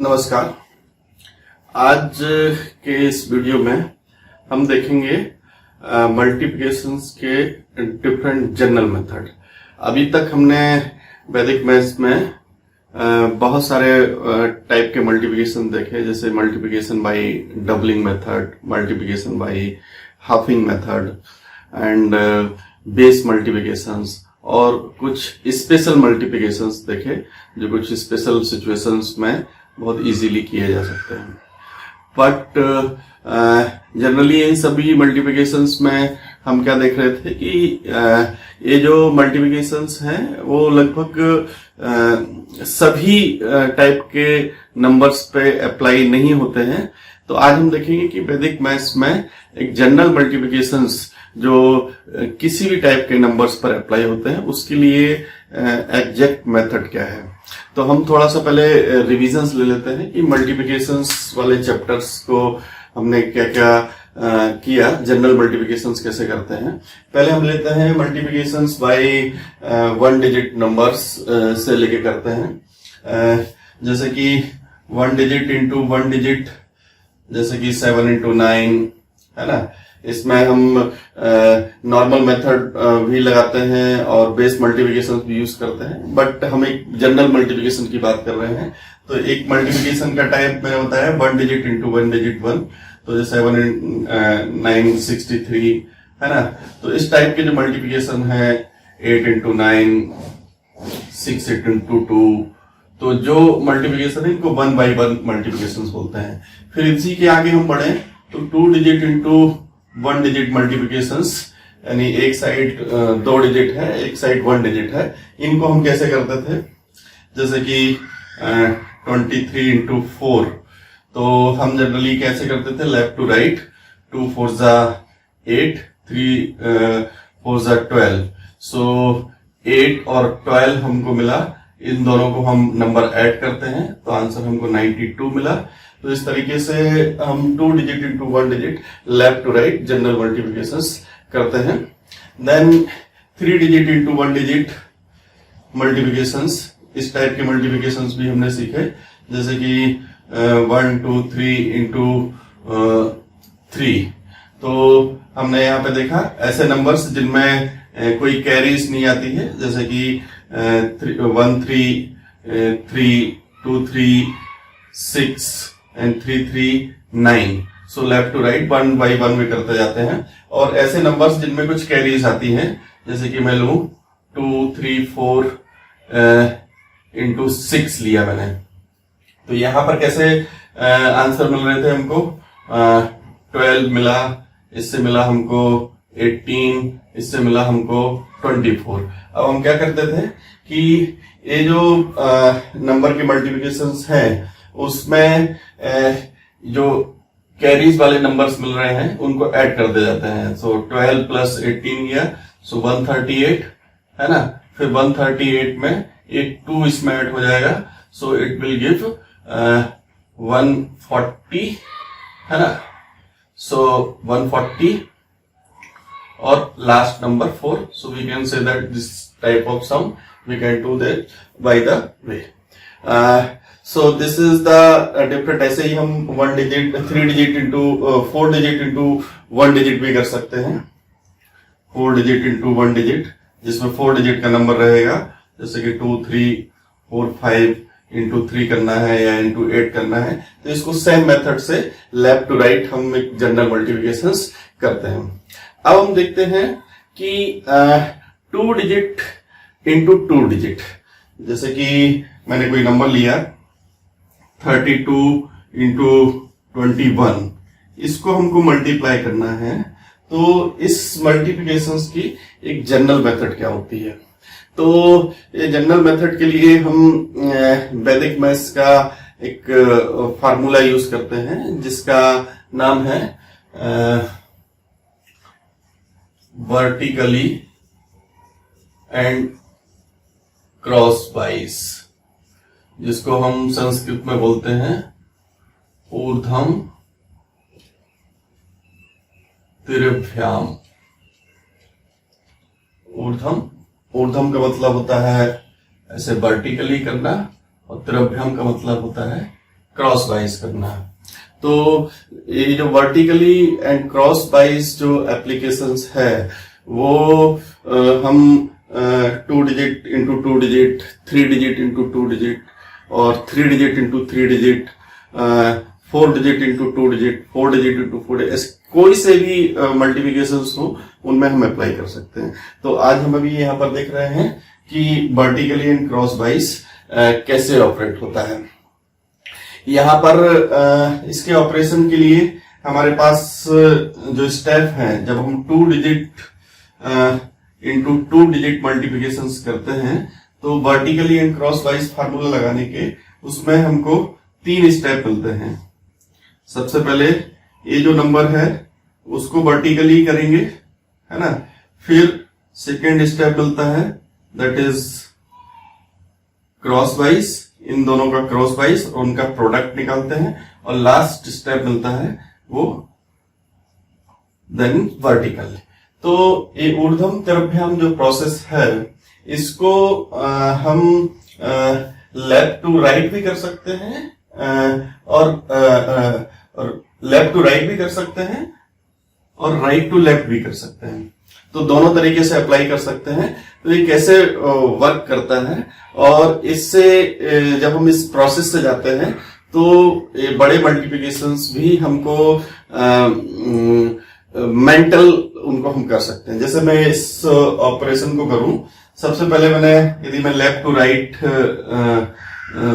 नमस्कार। आज के इस वीडियो में हम देखेंगे मल्टीप्लिकेशंस के डिफरेंट जनरल मेथड। अभी तक हमने वैदिक मैथ्स में बहुत सारे टाइप के मल्टीप्लिकेशन देखे, जैसे multiplication bye doubling method, multiplication bye halving method and base multiplications और कुछ स्पेशल मल्टीप्लिकेशंस देखे जो कुछ स्पेशल सिचुएशंस में बहुत इजीली किए जा सकते हैं। बट जनरली इन सभी मल्टीप्लिकेशंस में हम क्या देख रहे थे कि ये जो मल्टीप्लिकेशंस हैं वो लगभग सभी टाइप के नंबर्स पे अप्लाई नहीं होते हैं। तो आज हम देखेंगे कि वैदिक मैथ्स में एक जनरल मल्टीप्लिकेशंस जो किसी भी टाइप के नंबर्स पर अप्लाई होते हैं उसके लिए एग्जैक्ट मेथड क्या है। तो हम थोड़ा सा पहले रिविजन्स ले लेते हैं कि मल्टीप्लिकेशंस वाले चैप्टर्स को हमने क्या क्या किया, जनरल मल्टीप्लिकेशंस कैसे करते हैं। पहले हम लेते हैं multiplications by one digit numbers से लेके करते हैं, जैसे कि one digit into one digit, जैसे कि 7 इंटू 9 है ना। इसमें हम नॉर्मल मेथड भी लगाते हैं और बेस मल्टीप्लिकेशन भी यूज करते हैं, बट हम एक जनरल मल्टीप्लिकेशन की बात कर रहे हैं। तो एक मल्टीप्लिकेशन का टाइप मैंने बताया one digit into one digit one, तो 7 9 63 है ना। तो इस टाइप के जो मल्टीप्लिकेशन है 8 इंटू 9 6 इंटू 2, तो जो मल्टीप्लिकेशन है इनको वन बाई वन मल्टीप्लिकेशन बोलते हैं। फिर इसी के आगे हम बढ़े तो to digit into one digit multiplications, यानी एक साइड दो डिजिट है, एक साइड वन डिजिट है। इनको हम कैसे करते थे, जैसे कि 23 इंटू 4, तो हम जनरली कैसे करते थे, लेफ्ट टू राइट, 2 4 जा 8, 3 4 जा 12। सो 8 और 12 हमको मिला, इन दोनों को हम नंबर ऐड करते हैं तो आंसर हमको 92 मिला। तो इस तरीके से हम two digit into one digit left to right general multiplications करते हैं। Then three digit into one digit multiplications, इस टाइप के मल्टीप्लिकेशंस भी हमने सीखे, जैसे कि 1 2 3 इंटू 3। तो हमने यहाँ पे देखा ऐसे नंबर्स जिनमें कोई कैरीज नहीं आती है, जैसे कि 1 3 3 2 3 6 and 3 3 9। So left to right one by one में करते जाते हैं। और ऐसे नंबर्स जिनमें कुछ कैरीज आती हैं, जैसे कि मैं लूं 2 3 4 इंटू 6 लिया मैंने, तो यहां पर कैसे आंसर मिल रहे थे हमको, 12 मिला, इससे मिला हमको 18, इससे मिला हमको 24। अब हम क्या करते थे कि ये जो नंबर के मल्टीप्लिकेशंस हैं उसमें जो कैरीज वाले नंबर्स मिल रहे हैं उनको ऐड कर दे जाते हैं। सो 12 प्लस 18 गया, सो 138 है ना। फिर 138 में एक 2 इसमें ऐड हो जाएगा, सो इट विल गिव 140 है ना। सो 140 और last number 4। So we can say that this type of sum we can do that by the way. So this is the different, ऐसे ही हम one digit, three digit into 4 digit into one digit भी कर सकते हैं। 4 digit into one digit, जिसमें 4 digit का number रहेगा, जैसे कि 2 3 4 5 इंटू 3 करना है या इंटू 8 करना है। तो इसको सेम मेथड से लेफ्ट टू राइट हम एक जनरल मल्टीप्लिकेशंस करते हैं। अब हम देखते हैं कि 2 डिजिट इंटू 2 डिजिट, जैसे कि मैंने कोई नंबर लिया 32 इंटू 21, इसको हमको मल्टीप्लाई करना है। तो इस मल्टीप्लिकेशंस की एक जनरल मेथड क्या होती है, तो ये जनरल मेथड के लिए हम वैदिक मैथ्स का एक फार्मूला यूज करते हैं जिसका नाम है वर्टिकली एंड क्रॉस वाइज, जिसको हम संस्कृत में बोलते हैं ऊर्ध्वम तिर्भ्याम। ऊर्ध्वम का मतलब होता है ऐसे वर्टिकली करना और तिर्भ्याम का मतलब होता है क्रॉस वाइज करना है। तो ये जो वर्टिकली एंड क्रॉस वाइज जो एप्लीकेशंस है वो हम 2 digit into 2 digit, 3 digit into 2 digit और 3 digit into 3 digit, 4 digit into 2 digit, 4 digit into 4 digit, कोई से भी मल्टीप्लिकेशंस हो उनमें हम अप्लाई कर सकते हैं। तो आज हम अभी यहाँ पर देख रहे हैं कि वर्टिकली एंड क्रॉस वाइज कैसे ऑपरेट होता है। यहाँ पर इसके ऑपरेशन के लिए हमारे पास जो स्टेप है, जब हम 2 डिजिट इंटू 2 डिजिट मल्टीप्लिकेशंस करते हैं तो vertically and cross wise formula लगाने के उसमें हमको 3 स्टेप मिलते हैं। सबसे पहले ये जो नंबर है उसको वर्टिकली करेंगे, है ना। फिर सेकेंड स्टेप मिलता है दैट इज क्रॉस वाइज, इन दोनों का क्रॉस वाइज और उनका प्रोडक्ट निकालते हैं, और लास्ट स्टेप मिलता है वो देन वर्टिकल। तो ये ऊर्ध्वम तरफयाम जो प्रोसेस है इसको हम लेफ्ट टू राइट भी कर सकते हैं और लेफ्ट टू राइट भी कर सकते हैं और राइट टू लेफ्ट भी कर सकते हैं। तो दोनों तरीके से अप्लाई कर सकते हैं। तो ये कैसे वर्क करता है, और इससे जब हम इस प्रोसेस से जाते हैं तो ये बड़े मल्टीप्लिकेशंस भी हमको मेंटल उनको हम कर सकते हैं। जैसे मैं इस ऑपरेशन को करूं, सबसे पहले यदि मैं लेफ्ट टू राइट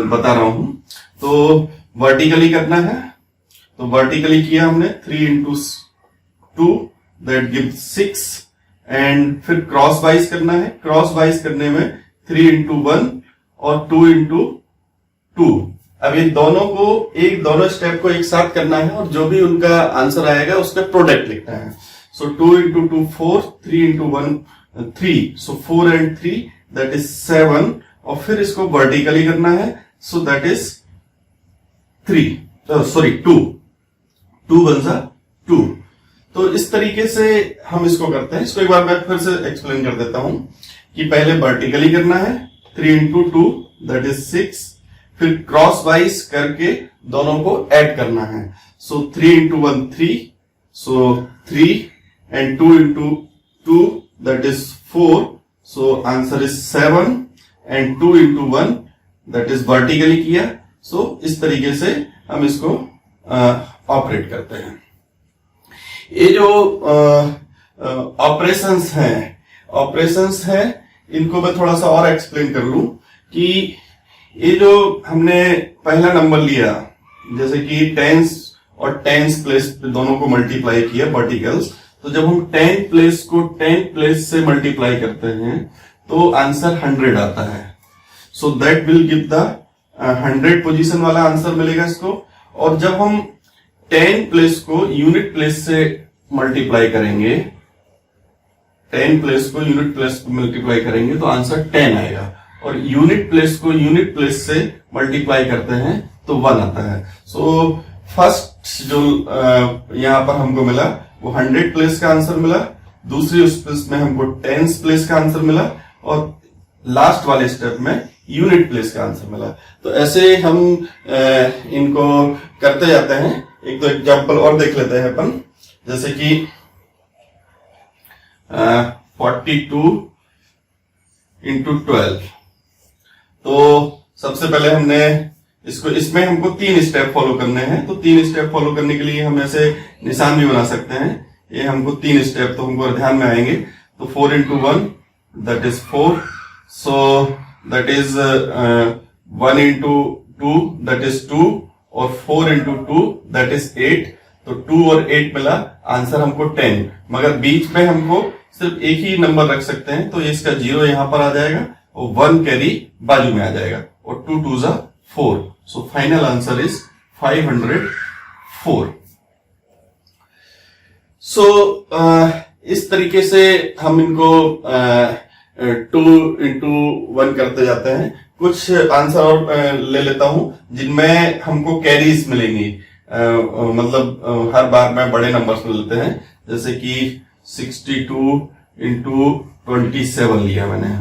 बता रहा हूं तो वर्टिकली करना है। तो वर्टिकली किया हमने 3 इंटू 2 दैट गिव 6, एंड फिर क्रॉस वाइज करना है। क्रॉस वाइज करने में 3 इंटू 1 और 2 इंटू 2। अब ये दोनों स्टेप को एक साथ करना है और जो भी उनका आंसर आएगा उसका प्रोडक्ट लिखना है। सो 2 into 2 4, 3 into 1 3, so 4 and 3 that is 7, और फिर इसको वर्टिकली करना है। सो दैट इज 2 1 जा 2। तो इस तरीके से हम इसको करते हैं। इसको एक बार मैं फिर से एक्सप्लेन कर देता हूं कि पहले वर्टिकली करना है 3 इंटू 2 दैट इज 6, फिर क्रॉस वाइज करके दोनों को ऐड करना है। सो 3 into 1 3, so 3 and 2 into 2 that is 4, so answer is 7, and 2 into 1 that is vertically किया। सो इस तरीके से हम इसको ऑपरेट करते हैं। ये जो ऑपरेशंस हैं इनको मैं थोड़ा सा और एक्सप्लेन कर लूं कि ये जो हमने पहला नंबर लिया, जैसे कि टेंस और टेंस प्लेस दोनों को मल्टीप्लाई किया वर्टिकल्स, तो जब हम 10 प्लेस को 10 प्लेस से मल्टीप्लाई करते हैं तो आंसर 100 आता है। So that will give the 100 position वाला आंसर मिलेगा इसको। और जब हम 10 प्लेस को यूनिट प्लेस से मल्टीप्लाई करेंगे, 10 प्लेस को यूनिट प्लेस मल्टीप्लाई करेंगे तो आंसर 10 आएगा, और यूनिट प्लेस को यूनिट प्लेस से मल्टीप्लाई करते हैं तो 1 आता है। सो फर्स्ट जो यहां पर हमको मिला वो 100 प्लेस का आंसर मिला, दूसरी उस प्लेस में हमको 10 प्लेस का आंसर मिला, और लास्ट वाले स्टेप में यूनिट प्लेस का आंसर मिला। तो ऐसे हम इनको करते जाते हैं। एक दो एग्जांपल और देख लेते हैं अपन, जैसे कि 42 इंटू 12। तो सबसे पहले इसमें हमको 3 स्टेप फॉलो करने हैं। तो 3 स्टेप फॉलो करने के लिए हम ऐसे निशान भी बना सकते हैं। ये हमको 3 स्टेप तो हमको ध्यान में आएंगे। तो 4 into 1 that is 4, so that is 1 into 2 that is 2, और 4 इंटू 2 दैट इज 8। तो 2 और 8 मिला, आंसर हमको 10, मगर बीच में हमको सिर्फ एक ही नंबर रख सकते हैं, तो इसका 0 यहां पर आ जाएगा और 1 कैरी बाजू में आ जाएगा, और 2 2 जा 4। So final answer is 504। सो इस तरीके से हम इनको 2 इंटू 1 करते जाते हैं। कुछ आंसर और ले लेता हूं जिनमें हमको कैरीज मिलेंगी, मतलब हर बार में बड़े नंबर्स मिलते हैं, जैसे कि 62 इंटू 27 लिया मैंने।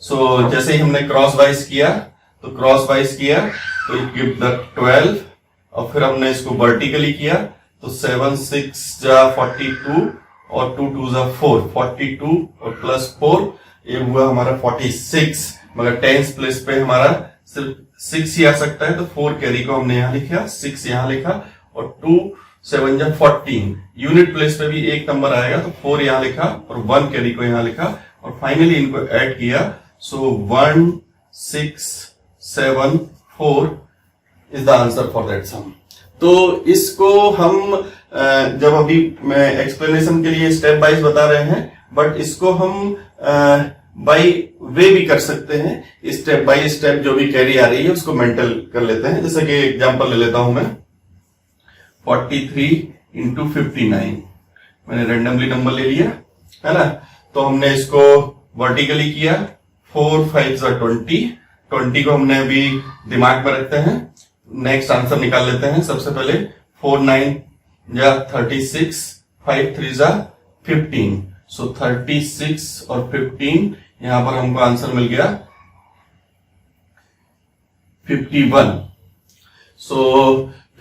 सो जैसे ही हमने क्रॉस वाइज किया तो क्रॉस वाइज किया तो इट गिव द 12, और फिर हमने इसको वर्टिकली किया तो 7 6 जा 42 और 2 2 जा 4, 42 और प्लस 4 ये हुआ हमारा 46, मगर टेंस प्लेस पे हमारा सिर्फ 6 ही आ सकता है, तो 4 कैरी को हमने यहां लिखा, 6 यहां लिखा, और 2 7 जा 14, यूनिट प्लेस पे भी एक नंबर आएगा तो 4 यहां लिखा और 1 कैरी को यहां लिखा, और फाइनली इनको ऐड किया, so 1 6 7 4 is the answer for that sum. तो इसको हम जब अभी मैं एक्सप्लेनेशन के लिए स्टेप बाइज बता रहे हैं, बट इसको हम बाई वे भी कर सकते हैं, स्टेप बाय स्टेप जो भी कैरी आ रही है उसको मेंटल कर लेते हैं। जैसे कि एग्जांपल ले लेता हूं मैं, 43 इंटू 59, मैंने रेंडमली नंबर ले लिया है ना, तो हमने इसको वर्टिकली किया, 4 5 जा 20, 20 को हमने अभी दिमाग में रखते हैं, नेक्स्ट आंसर निकाल लेते हैं। सबसे पहले 4 9 जा 36, 5 3 जा 15, सो 36 और 15 यहां पर हमको आंसर मिल गया 51, सो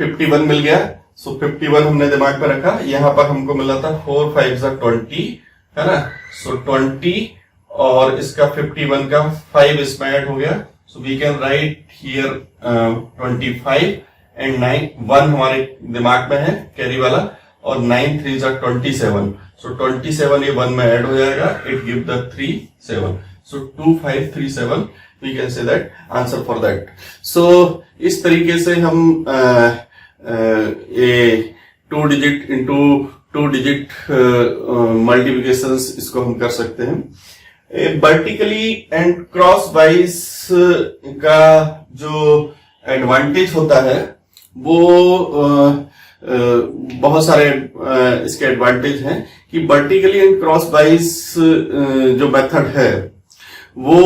51 मिल गया। सो 51 हमने दिमाग में रखा, यहां पर हमको मिला था 4 5 जा 20 है ना, सो 20 और इसका 51 का 5 इसमें ऐड हो गया, so we can write here 25 and 9 1 हमारे दिमाग में है कैरी वाला, और 9 3 जा 27, सो 27 ये 1 में ऐड हो जाएगा, it give the 3 7, so 2 5 3 7 we can say that answer for that. So इस तरीके से हम ये 2 डिजिट इंटू 2 डिजिट मल्टीप्लिकेशन इसको हम कर सकते हैं। वर्टिकली एंड क्रॉस वाइज का जो एडवांटेज होता है वो बहुत सारे इसके एडवांटेज हैं कि वर्टिकली एंड क्रॉस वाइज जो मेथड है वो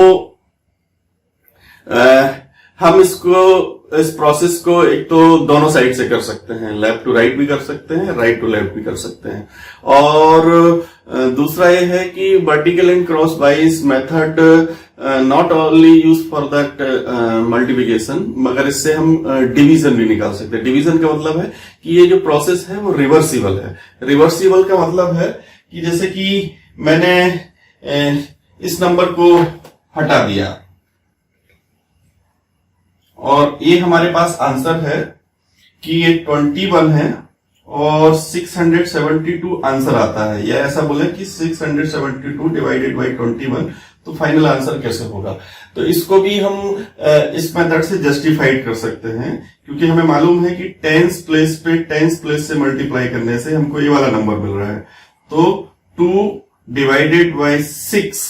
हम इस प्रोसेस को एक तो दोनों साइड से कर सकते हैं, लेफ्ट टू राइट भी कर सकते हैं, राइट टू लेफ्ट भी कर सकते हैं, और दूसरा ये है कि vertical and cross wise method not only use for that multiplication, मगर इससे हम डिवीजन भी निकाल सकते हैं। डिवीजन का मतलब है कि ये जो प्रोसेस है वो रिवर्सिबल है। रिवर्सिबल का मतलब है कि जैसे कि मैंने इस नंबर को हटा दिया और ये हमारे पास आंसर है कि ये 21 है और 672 आंसर आता है, या ऐसा बोले कि 672 डिवाइडेड बाई 21, तो फाइनल आंसर कैसे होगा। तो इसको भी हम इस मेथड से जस्टिफाइड कर सकते हैं, क्योंकि हमें मालूम है कि टेंस प्लेस पे टेंस प्लेस से मल्टीप्लाई करने से हमको ये वाला नंबर मिल रहा है, तो 2 डिवाइडेड बाई 6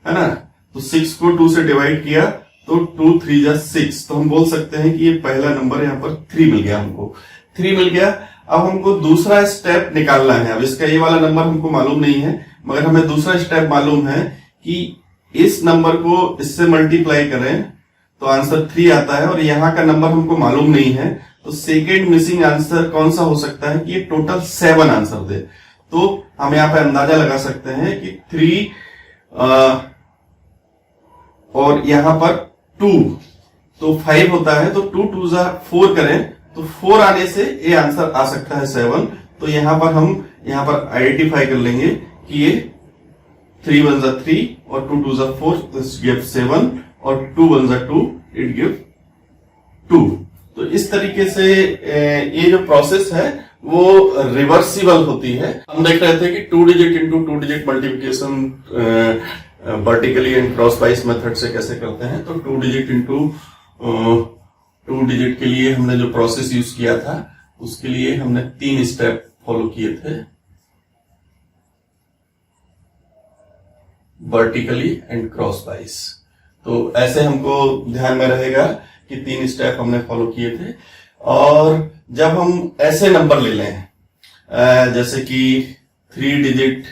है ना, तो 6 को 2 से डिवाइड किया तो 2 3 जा 6, तो हम बोल सकते हैं कि ये पहला नंबर यहाँ पर 3 मिल गया, हमको 3 मिल गया। अब हमको दूसरा स्टेप निकालना है। अब इसका ये वाला नंबर हमको मालूम नहीं है, मगर हमें दूसरा स्टेप मालूम है कि इस नंबर को इससे मल्टीप्लाई करें तो आंसर 3 आता है, और यहाँ का नंबर हमको मालूम नहीं है, तो सेकेंड मिसिंग आंसर कौन सा हो सकता है कि ये टोटल 7 आंसर दे। तो हम यहाँ पे अंदाजा लगा सकते हैं कि 3 और यहाँ पर 2 तो 5 होता है, तो 2 2 जा 4 करें तो 4 आने से ये आंसर आ सकता है 7। तो यहां पर हम यहां पर आइडेंटिफाई कर लेंगे कि ये 3 1 जा 3 और 2 2 जा 4, दिस गिव 7, और 2 1 जा 2, इट गिव 2। तो इस तरीके से ये जो प्रोसेस है वो रिवर्सिबल होती है। हम देख रहे थे कि 2 digit into 2 digit multiplication vertically and cross wise method से कैसे करते हैं। तो 2 डिजिट इंटू 2 डिजिट के लिए हमने जो प्रोसेस यूज किया था उसके लिए हमने 3 स्टेप फॉलो किए थे, वर्टिकली एंड क्रॉस वाइज। तो ऐसे हमको ध्यान में रहेगा कि 3 स्टेप हमने फॉलो किए थे। और जब हम ऐसे नंबर ले लें जैसे कि 3 डिजिट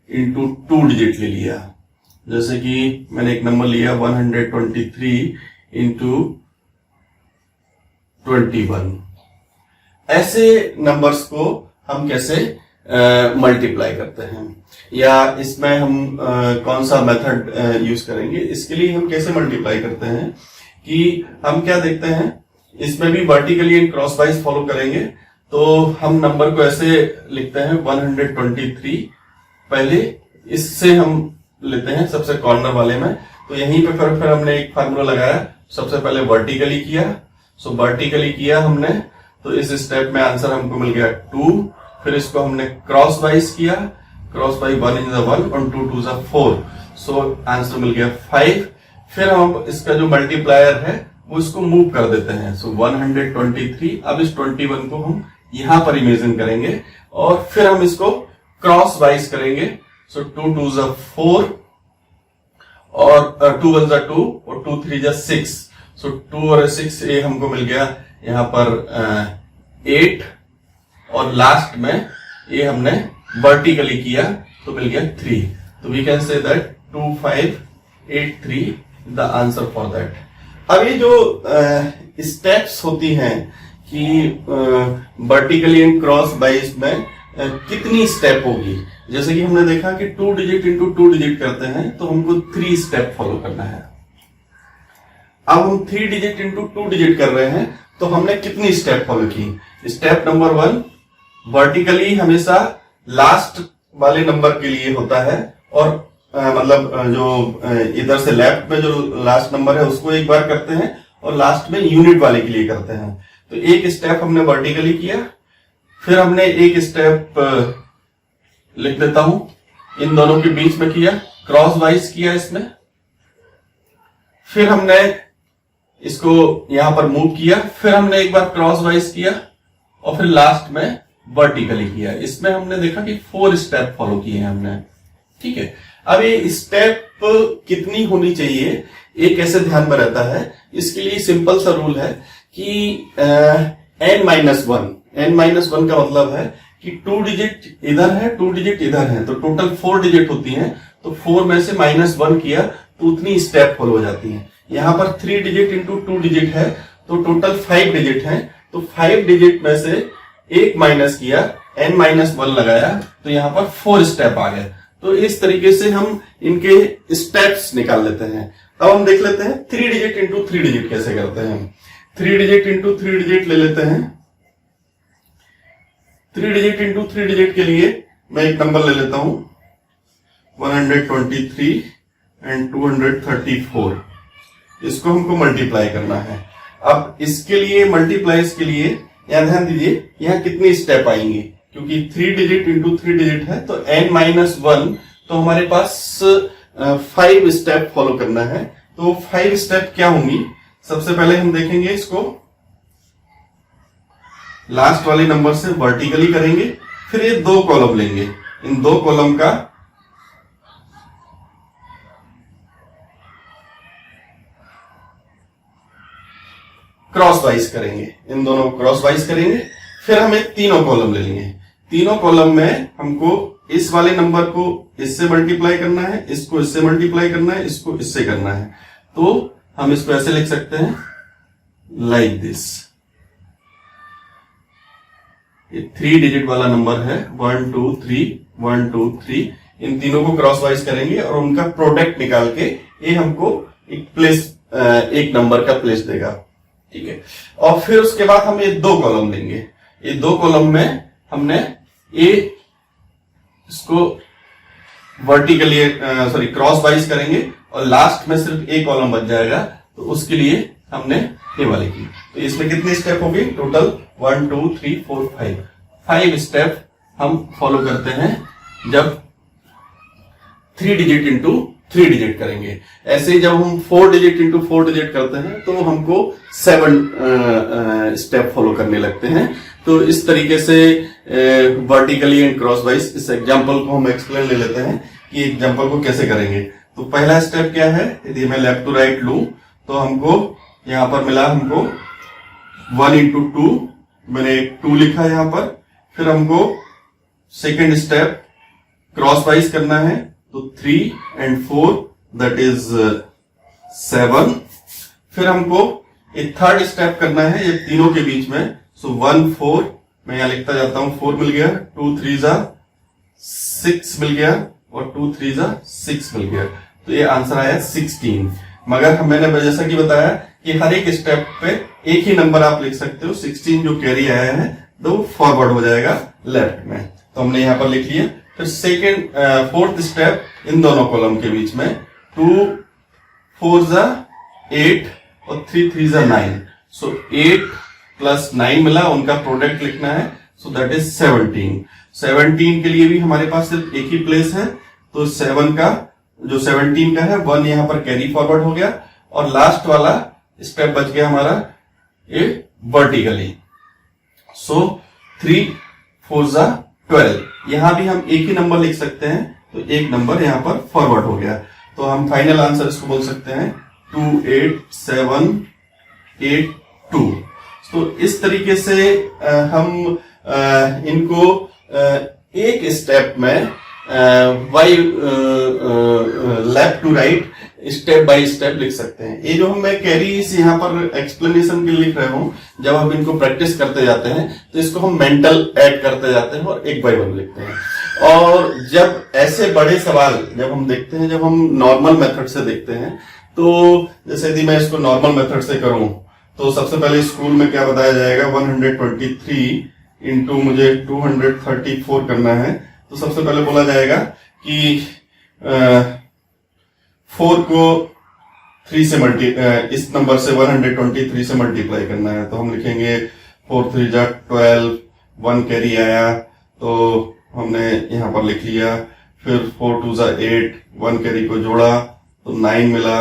इंटू 2 डिजिट ले लिया, जैसे कि मैंने एक नंबर लिया 123 इंटू 21, ऐसे नंबर्स को हम कैसे मल्टीप्लाई करते हैं, या इसमें हम कौन सा मेथड यूज करेंगे। इसके लिए हम कैसे मल्टीप्लाई करते हैं कि हम क्या देखते हैं, इसमें भी vertically and cross wise follow करेंगे। तो हम नंबर को ऐसे लिखते हैं 123, पहले इससे हम लेते हैं सबसे कॉर्नर वाले में। तो यहीं पे फिर हमने एक फार्मूला लगाया, सबसे पहले वर्टिकली किया। सो वर्टिकली किया हमने, तो इस स्टेप में आंसर हमको मिल गया 2। फिर इसको हमने क्रॉस वाइज किया, क्रॉस बाई 1 इज 1 और 2 2 4, सो आंसर मिल गया 5। फिर हम इसका जो मल्टीप्लायर है वो इसको मूव कर देते हैं। सो 123, अब इस 21 को हम यहां पर इमेजिन करेंगे और फिर हम इसको क्रॉस वाइज करेंगे। सो 2 2 4 और 2 1 2 और 2 3 6। सो 2 और 6 ये हमको मिल गया यहां पर 8, और लास्ट में ये हमने वर्टिकली किया तो मिल गया 3। तो we can say that 2 5 8 3 the answer for that. अब ये जो स्टेप्स होती हैं कि वर्टिकली एंड क्रॉस वाइज में कितनी स्टेप होगी, जैसे कि हमने देखा कि 2 डिजिट इंटू 2 डिजिट करते हैं तो हमको 3 स्टेप फॉलो करना है। अब हम 3 डिजिट इंटू 2 डिजिट कर रहे हैं तो हमने कितनी स्टेप फॉलो की। स्टेप नंबर 1 वर्टिकली हमेशा लास्ट वाले नंबर के लिए होता है, और मतलब जो इधर से लेफ्ट में जो लास्ट नंबर है उसको एक बार करते हैं और लास्ट में यूनिट वाले के लिए करते हैं। तो एक स्टेप हमने वर्टिकली किया, फिर हमने एक स्टेप लिख देता हूं इन दोनों के बीच में किया, क्रॉस वाइज किया इसमें, फिर हमने इसको यहां पर मूव किया, फिर हमने एक बार क्रॉस वाइज किया और फिर लास्ट में वर्टिकली किया। इसमें हमने देखा कि 4 स्टेप फॉलो किए हैं हमने। ठीक है, अब ये स्टेप कितनी होनी चाहिए ये कैसे ध्यान में रहता है, इसके लिए सिंपल सा रूल है कि n-1 का मतलब है कि 2 डिजिट इधर है 2 डिजिट इधर है, तो टोटल 4 डिजिट होती हैं। तो 4 में से -1 किया तो उतनी स्टेप फॉलो हो जाती है। यहां पर 3 डिजिट इंटू 2 डिजिट है तो टोटल 5 डिजिट है, तो 5 डिजिट में से एक माइनस किया, n-1 लगाया तो यहां पर 4 स्टेप आ गए। तो इस तरीके से हम इनके स्टेप्स निकाल लेते हैं। अब हम देख लेते हैं 3 डिजिट इंटू 3 डिजिट कैसे करते हैं। 3 डिजिट इंटू 3 डिजिट ले लेते हैं। 3 डिजिट इंटू 3 डिजिट के लिए मैं एक नंबर ले लेता हूं 123 एंड 234। इसको हमको मल्टीप्लाई करना है। अब इसके लिए मल्टीप्लाइज के लिए यहां ध्यान दीजिए यहां कितनी स्टेप आएंगी, क्योंकि 3 डिजिट इंटू 3 डिजिट है तो n-1, तो हमारे पास 5 स्टेप फॉलो करना है। तो 5 स्टेप क्या होंगी, सबसे पहले हम देखेंगे इसको लास्ट वाले नंबर से वर्टिकली करेंगे, फिर ये 2 कॉलम लेंगे, इन 2 कॉलम का क्रॉस वाइज करेंगे, इन दोनों को क्रॉस वाइज करेंगे, फिर हमें तीनों कॉलम ले लेंगे। तीनों कॉलम में हमको इस वाले नंबर को इससे मल्टीप्लाई करना है, इसको इससे मल्टीप्लाई करना है, इसको इससे करना है। तो हम इसको ऐसे लिख सकते हैं लाइक दिस। ये 3 डिजिट वाला नंबर है 1 2 3 1 2 3। इन तीनों को क्रॉस वाइज करेंगे और उनका प्रोडक्ट निकाल के ये हमको एक नंबर का प्लेस देगा। ठीक है, और फिर उसके बाद हम ये 2 कॉलम लेंगे। ये 2 कॉलम में हमने इसको वर्टिकली क्रॉस वाइज करेंगे और लास्ट में सिर्फ एक कॉलम बच जाएगा, तो उसके लिए हमने ये वाले की। तो इसमें कितनी स्टेप होगी टोटल 1 2 3 4 5 स्टेप हम फॉलो करते हैं जब 3 डिजिट इंटू 3 डिजिट करेंगे। ऐसे जब हम 4 डिजिट इंटू 4 डिजिट करते हैं तो हमको 7 स्टेप फॉलो करने लगते हैं। तो इस तरीके से वर्टिकली एंड क्रॉस वाइज इस एग्जांपल को हम एक्सप्लेन ले लेते हैं कि एग्जांपल को कैसे करेंगे। तो पहला स्टेप क्या है, यदि मैं लेफ्ट टू राइट लूं तो हमको यहां पर मिला हमको 1 इंटू 2, मैंने 2 लिखा यहां पर। फिर हमको सेकेंड स्टेप क्रॉस वाइज करना है, तो 3 and 4 दैट इज 7। फिर हमको एक थर्ड स्टेप करना है ये तीनों के बीच में। सो 1 4 मैं यहां लिखता जाता हूं, 4 मिल गया, 2 3 6 मिल गया और 2 3 6 मिल गया। तो ये आंसर आया 16। मगर मैंने जैसा कि बताया कि हर एक स्टेप पे एक ही नंबर आप लिख सकते हो। 16 जो कैरी आया है तो फॉरवर्ड हो जाएगा लेफ्ट में, तो हमने यहां पर लिख लिया। फिर फोर्थ स्टेप इन दोनों कॉलम के बीच में 2 4 जा 8 और 3 3 जा 9, सो 8 प्लस 9 मिला, उनका प्रोडक्ट लिखना है, सो दैट इज 17। 17 के लिए भी हमारे पास सिर्फ एक ही प्लेस है, तो 7 का जो 17 का है 1 यहां पर कैरी फॉरवर्ड हो गया, और लास्ट वाला स्टेप बच गया हमारा ये वर्टिकली। सो 3 4 जा 12, यहां भी हम एक ही नंबर लिख सकते हैं, तो एक नंबर यहां पर फॉरवर्ड हो गया, तो हम फाइनल आंसर इसको बोल सकते हैं 2 8 7 8 2। तो इस तरीके से हम इनको एक स्टेप में left to right step by step लिख सकते हैं। ये जो हम मैं कैरीज यहाँ पर एक्सप्लेनेशन के लिए लिख रहा हूं, जब हम इनको प्रैक्टिस करते जाते हैं तो इसको हम मेंटल ऐड करते जाते हैं और एक बाय वन लिखते हैं। और जब ऐसे बड़े सवाल जब हम देखते हैं, जब हम नॉर्मल मेथड से देखते हैं, तो जैसे यदि मैं इसको नॉर्मल मेथड से करूं तो सबसे पहले स्कूल में क्या बताया जाएगा, 123 इंटू मुझे 234 करना है, तो सबसे पहले बोला जाएगा कि 4 को 3 से इस नंबर से 123 से मल्टीप्लाई करना है, तो हम लिखेंगे 4 3 जा 12, 1 कैरी आया तो हमने यहां पर लिख लिया। फिर 4 2 जा 8, 1 कैरी को जोड़ा तो 9 मिला।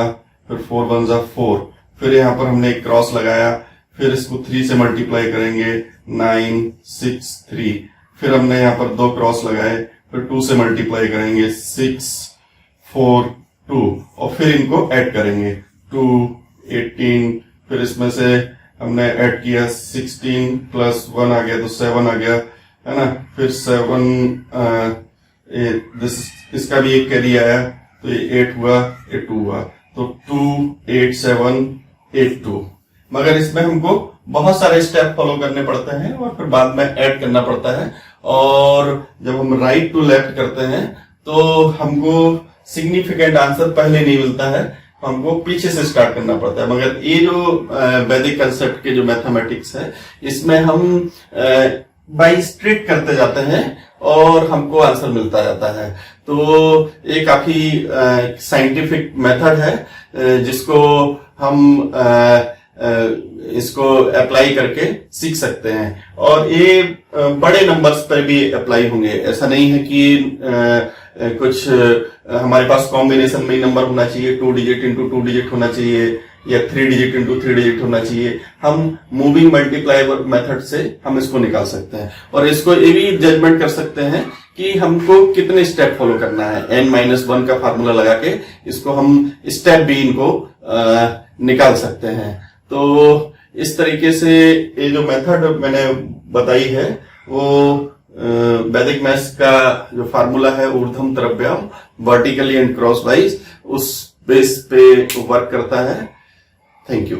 फिर 4 1 जा 4, फिर यहां पर हमने एक क्रॉस लगाया, फिर इसको 3 से मल्टीप्लाई करेंगे 9 6 3, फिर हमने यहां पर 2 क्रॉस लगाए, फिर 2 से मल्टीप्लाई करेंगे 6 4 2, और फिर इनको ऐड करेंगे 2 18, फिर इसमें से हमने ऐड किया 16 प्लस 1 आ गया तो 7 आ गया, है ना। फिर 7 इसका भी एक कैरी आया तो ये 8 हुआ, ये 2 हुआ, तो 2 8 7 8 2। मगर इसमें हमको बहुत सारे स्टेप फॉलो करने पड़ते हैं और फिर बाद में ऐड करना पड़ता है, और जब हम राइट टू लेफ्ट करते हैं तो हमको सिग्निफिकेंट आंसर पहले नहीं मिलता है, हमको पीछे से स्टार्ट करना पड़ता है। मगर ये जो वैदिक कंसेप्ट के जो मैथमेटिक्स है, इसमें हम बाई स्ट्रेट करते जाते हैं और हमको आंसर मिलता जाता है। तो ये काफी साइंटिफिक मेथड है जिसको हम इसको अप्लाई करके सीख सकते हैं, और ये बड़े नंबर्स पर भी अप्लाई होंगे। ऐसा नहीं है कि कुछ हमारे पास कॉम्बिनेशन में ही नंबर होना चाहिए, 2 डिजिट इंटू 2 डिजिट होना चाहिए, या 3 डिजिट इंटू 3 डिजिट होना चाहिए। हम मूविंग मल्टीप्लाई मेथड से हम इसको निकाल सकते हैं, और इसको ये भी जजमेंट कर सकते हैं कि हमको कितने स्टेप फॉलो करना है। n-1 का फार्मूला लगा के इसको हम स्टेप भी इनको निकाल सकते हैं। तो इस तरीके से ये जो मेथड मैंने बताई है वो वैदिक मैथ्स का जो फार्मूला है ऊर्ध्वम तरव्याम वर्टिकली एंड क्रॉस वाइज, उस बेस पे वर्क करता है। Thank you.